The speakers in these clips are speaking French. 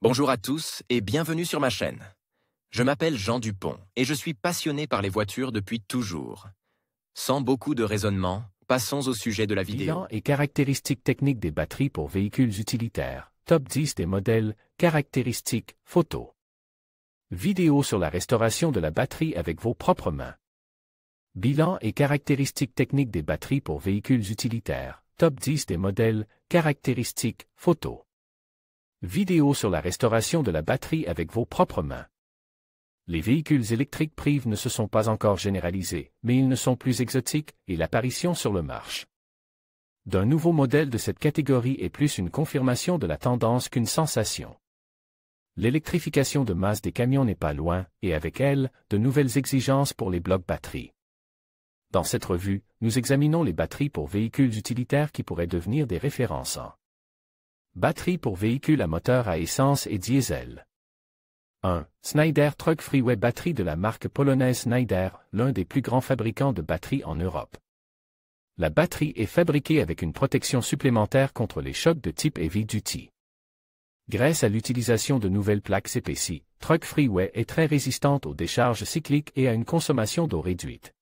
Bonjour à tous et bienvenue sur ma chaîne. Je m'appelle Jean Dupont et je suis passionné par les voitures depuis toujours. Sans beaucoup de raisonnement, passons au sujet de la vidéo. Bilan et caractéristiques techniques des batteries pour véhicules utilitaires. Top 10 des modèles, caractéristiques, photos. Vidéo sur la restauration de la batterie avec vos propres mains. Bilan et caractéristiques techniques des batteries pour véhicules utilitaires. Top 10 des modèles, caractéristiques, photos. Vidéo sur la restauration de la batterie avec vos propres mains. Les véhicules électriques privés ne se sont pas encore généralisés, mais ils ne sont plus exotiques et l'apparition sur le marché d'un nouveau modèle de cette catégorie est plus une confirmation de la tendance qu'une sensation. L'électrification de masse des camions n'est pas loin, et avec elle, de nouvelles exigences pour les blocs batteries. Dans cette revue, nous examinons les batteries pour véhicules utilitaires qui pourraient devenir des références en batterie pour véhicules à moteur à essence et diesel. 1. Schneider Truck Freeway batterie de la marque polonaise Schneider, l'un des plus grands fabricants de batteries en Europe. La batterie est fabriquée avec une protection supplémentaire contre les chocs de type Heavy Duty. Grâce à l'utilisation de nouvelles plaques CPC, Truck Freeway est très résistante aux décharges cycliques et à une consommation d'eau réduite.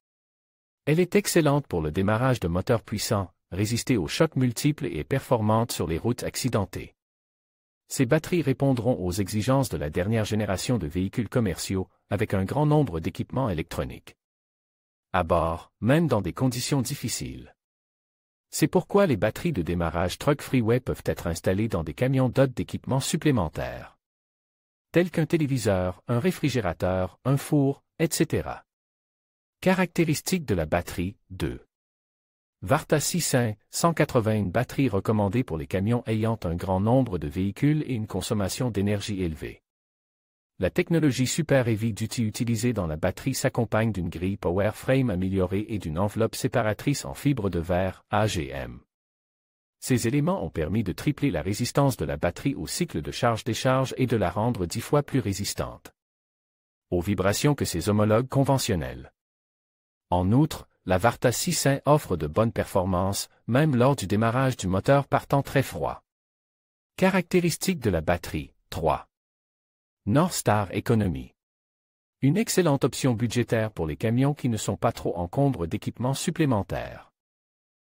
Elle est excellente pour le démarrage de moteurs puissants, résister aux chocs multiples et performante sur les routes accidentées. Ces batteries répondront aux exigences de la dernière génération de véhicules commerciaux, avec un grand nombre d'équipements électroniques à bord, même dans des conditions difficiles. C'est pourquoi les batteries de démarrage Truck Freeway peuvent être installées dans des camions dotés d'équipements supplémentaires, tels qu'un téléviseur, un réfrigérateur, un four, etc. Caractéristiques de la batterie, 2. Varta 600, 180 une batterie recommandée pour les camions ayant un grand nombre de véhicules et une consommation d'énergie élevée. La technologie Super Heavy Duty utilisée dans la batterie s'accompagne d'une grille Power Frame améliorée et d'une enveloppe séparatrice en fibre de verre, AGM. Ces éléments ont permis de tripler la résistance de la batterie au cycle de charge-décharge et de la rendre 10 fois plus résistante aux vibrations que ses homologues conventionnels. En outre, la Varta 600 offre de bonnes performances, même lors du démarrage du moteur partant très froid. Caractéristiques de la batterie, 3. Northstar Economy. Une excellente option budgétaire pour les camions qui ne sont pas trop encombrés d'équipements supplémentaires.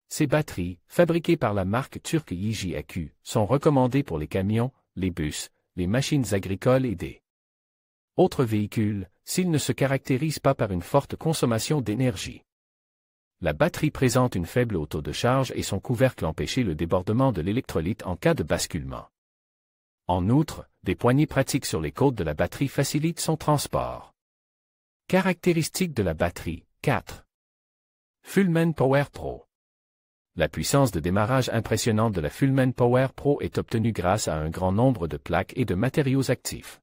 Ces batteries, fabriquées par la marque turque YJAQ, sont recommandées pour les camions, les bus, les machines agricoles et des autres véhicules, s'ils ne se caractérisent pas par une forte consommation d'énergie. La batterie présente une faible taux de charge et son couvercle empêche le débordement de l'électrolyte en cas de basculement. En outre, des poignées pratiques sur les côtes de la batterie facilitent son transport. Caractéristiques de la batterie, 4. Fullman Power Pro. La puissance de démarrage impressionnante de la Fullman Power Pro est obtenue grâce à un grand nombre de plaques et de matériaux actifs.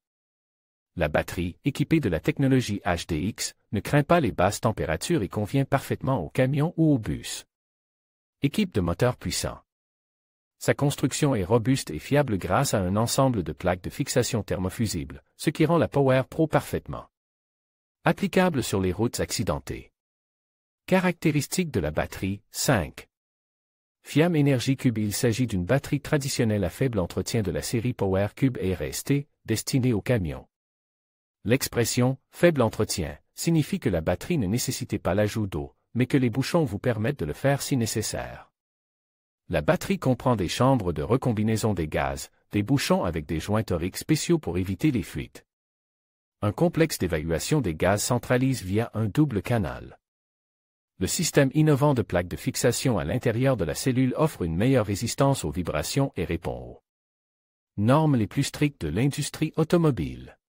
La batterie, équipée de la technologie HDX, ne craint pas les basses températures et convient parfaitement aux camions ou aux bus. Équipe de moteurs puissants. Sa construction est robuste et fiable grâce à un ensemble de plaques de fixation thermofusibles, ce qui rend la Power Pro parfaitement applicable sur les routes accidentées. Caractéristiques de la batterie, 5. Fiam Energy Cube. Il s'agit d'une batterie traditionnelle à faible entretien de la série Power Cube RST, destinée aux camions. L'expression « faible entretien » signifie que la batterie ne nécessitait pas l'ajout d'eau, mais que les bouchons vous permettent de le faire si nécessaire. La batterie comprend des chambres de recombinaison des gaz, des bouchons avec des joints toriques spéciaux pour éviter les fuites. Un complexe d'évacuation des gaz centralise via un double canal. Le système innovant de plaques de fixation à l'intérieur de la cellule offre une meilleure résistance aux vibrations et répond aux normes les plus strictes de l'industrie automobile.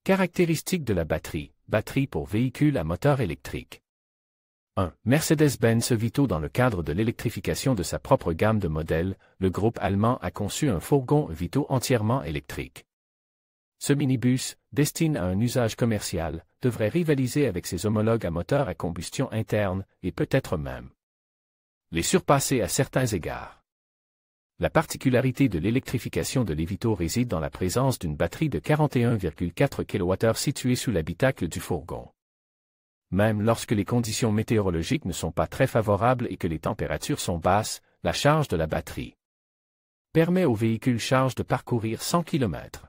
Caractéristiques de la batterie, batterie pour véhicules à moteur électrique. 1. Mercedes-Benz Vito. Dans le cadre de l'électrification de sa propre gamme de modèles, le groupe allemand a conçu un fourgon Vito entièrement électrique. Ce minibus, destiné à un usage commercial, devrait rivaliser avec ses homologues à moteur à combustion interne, et peut-être même les surpasser à certains égards. La particularité de l'électrification de l'Evito réside dans la présence d'une batterie de 41,4 kWh située sous l'habitacle du fourgon. Même lorsque les conditions météorologiques ne sont pas très favorables et que les températures sont basses, la charge de la batterie Permet au véhicule charge de parcourir 100 km.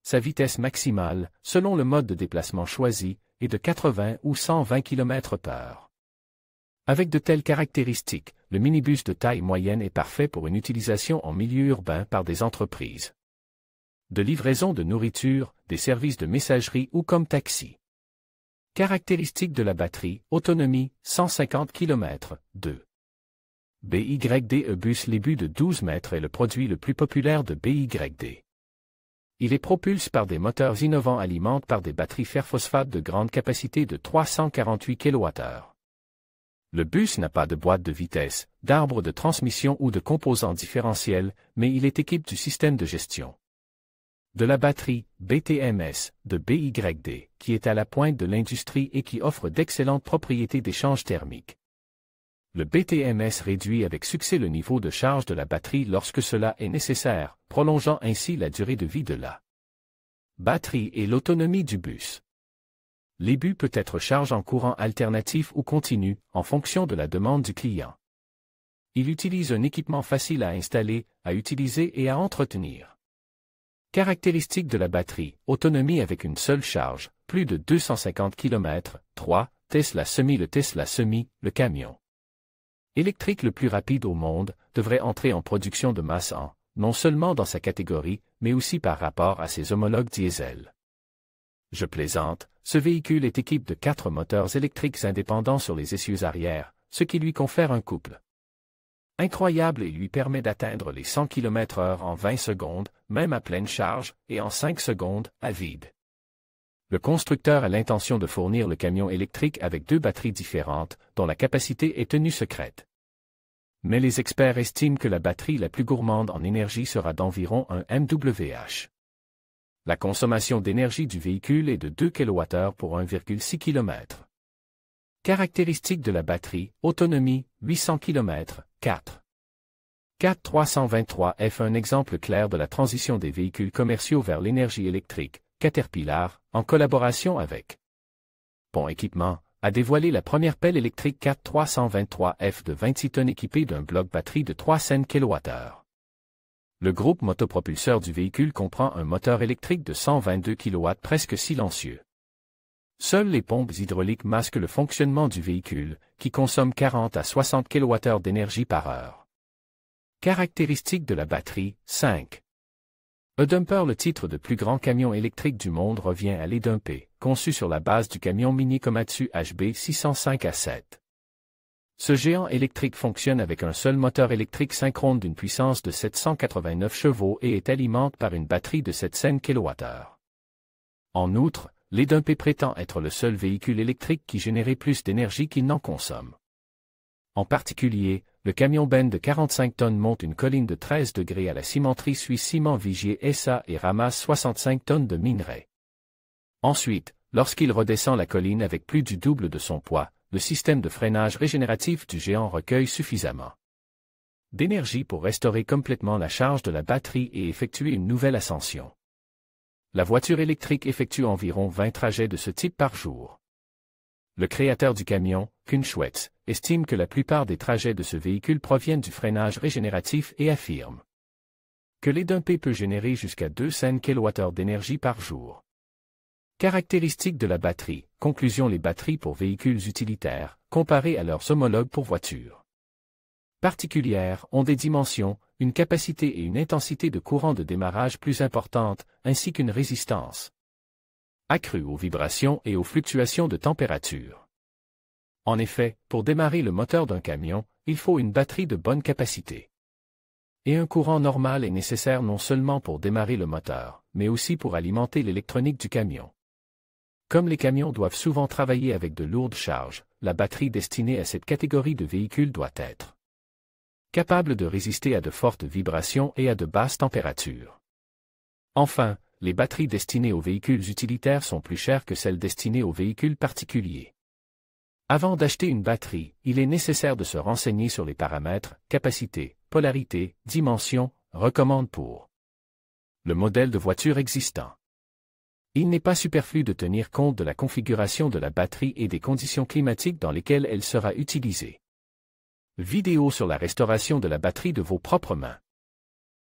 Sa vitesse maximale, selon le mode de déplacement choisi, est de 80 ou 120 km/h. Avec de telles caractéristiques, le minibus de taille moyenne est parfait pour une utilisation en milieu urbain par des entreprises de livraison de nourriture, des services de messagerie ou comme taxi. Caractéristiques de la batterie, autonomie, 150 km, 2. BYD bus Lebu de 12 mètres est le produit le plus populaire de BYD. Il est propulsé par des moteurs innovants alimentés par des batteries fer-phosphate de grande capacité de 348 kWh. Le bus n'a pas de boîte de vitesse, d'arbre de transmission ou de composants différentiels, mais il est équipé du système de gestion de la batterie, BTMS, de BYD, qui est à la pointe de l'industrie et qui offre d'excellentes propriétés d'échange thermique. Le BTMS réduit avec succès le niveau de charge de la batterie lorsque cela est nécessaire, prolongeant ainsi la durée de vie de la batterie et l'autonomie du bus. Lebu peut être chargé en courant alternatif ou continu, en fonction de la demande du client. Il utilise un équipement facile à installer, à utiliser et à entretenir. Caractéristiques de la batterie, autonomie avec une seule charge, plus de 250 km, 3, Tesla Semi. Le Tesla Semi, le camion électrique le plus rapide au monde, devrait entrer en production de masse non seulement dans sa catégorie, mais aussi par rapport à ses homologues diesel. Je plaisante, ce véhicule est équipé de 4 moteurs électriques indépendants sur les essieux arrière, ce qui lui confère un couple incroyable et lui permet d'atteindre les 100 km/h en 20 secondes, même à pleine charge, et en 5 secondes, à vide. Le constructeur a l'intention de fournir le camion électrique avec 2 batteries différentes, dont la capacité est tenue secrète. Mais les experts estiment que la batterie la plus gourmande en énergie sera d'environ 1 mWh. La consommation d'énergie du véhicule est de 2 kWh pour 1,6 km. Caractéristiques de la batterie, autonomie, 800 km, 4. 4323F. Un exemple clair de la transition des véhicules commerciaux vers l'énergie électrique, Caterpillar, en collaboration avec Pont Équipement, a dévoilé la première pelle électrique 4323F de 26 tonnes équipée d'un bloc batterie de 300 kWh. Le groupe motopropulseur du véhicule comprend un moteur électrique de 122 kW presque silencieux. Seules les pompes hydrauliques masquent le fonctionnement du véhicule, qui consomme 40 à 60 kWh d'énergie par heure. Caractéristiques de la batterie, 5. E-Dumper. Le titre de plus grand camion électrique du monde revient à l'E-Dumper, conçu sur la base du camion Mini Komatsu HB 605A7. Ce géant électrique fonctionne avec un seul moteur électrique synchrone d'une puissance de 789 chevaux et est alimenté par une batterie de 700 kWh. En outre, l'E-Dumper prétend être le seul véhicule électrique qui génère plus d'énergie qu'il n'en consomme. En particulier, le camion Ben de 45 tonnes monte une colline de 13 degrés à la cimenterie suisse Ciment Vigier SA et ramasse 65 tonnes de minerai. Ensuite, lorsqu'il redescend la colline avec plus du double de son poids, le système de freinage régénératif du géant recueille suffisamment d'énergie pour restaurer complètement la charge de la batterie et effectuer une nouvelle ascension. La voiture électrique effectue environ 20 trajets de ce type par jour. Le créateur du camion, Kunschwetz, estime que la plupart des trajets de ce véhicule proviennent du freinage régénératif et affirme que l'E-Dumper peut générer jusqu'à 200 kWh d'énergie par jour. Caractéristiques de la batterie. Conclusion. Les batteries pour véhicules utilitaires, comparées à leurs homologues pour voitures particulières, ont des dimensions, une capacité et une intensité de courant de démarrage plus importantes, ainsi qu'une résistance accrue aux vibrations et aux fluctuations de température. En effet, pour démarrer le moteur d'un camion, il faut une batterie de bonne capacité. Et un courant normal est nécessaire non seulement pour démarrer le moteur, mais aussi pour alimenter l'électronique du camion. Comme les camions doivent souvent travailler avec de lourdes charges, la batterie destinée à cette catégorie de véhicules doit être capable de résister à de fortes vibrations et à de basses températures. Enfin, les batteries destinées aux véhicules utilitaires sont plus chères que celles destinées aux véhicules particuliers. Avant d'acheter une batterie, il est nécessaire de se renseigner sur les paramètres, capacité, polarité, dimension, recommande pour le modèle de voiture existant. Il n'est pas superflu de tenir compte de la configuration de la batterie et des conditions climatiques dans lesquelles elle sera utilisée. Vidéo sur la restauration de la batterie de vos propres mains.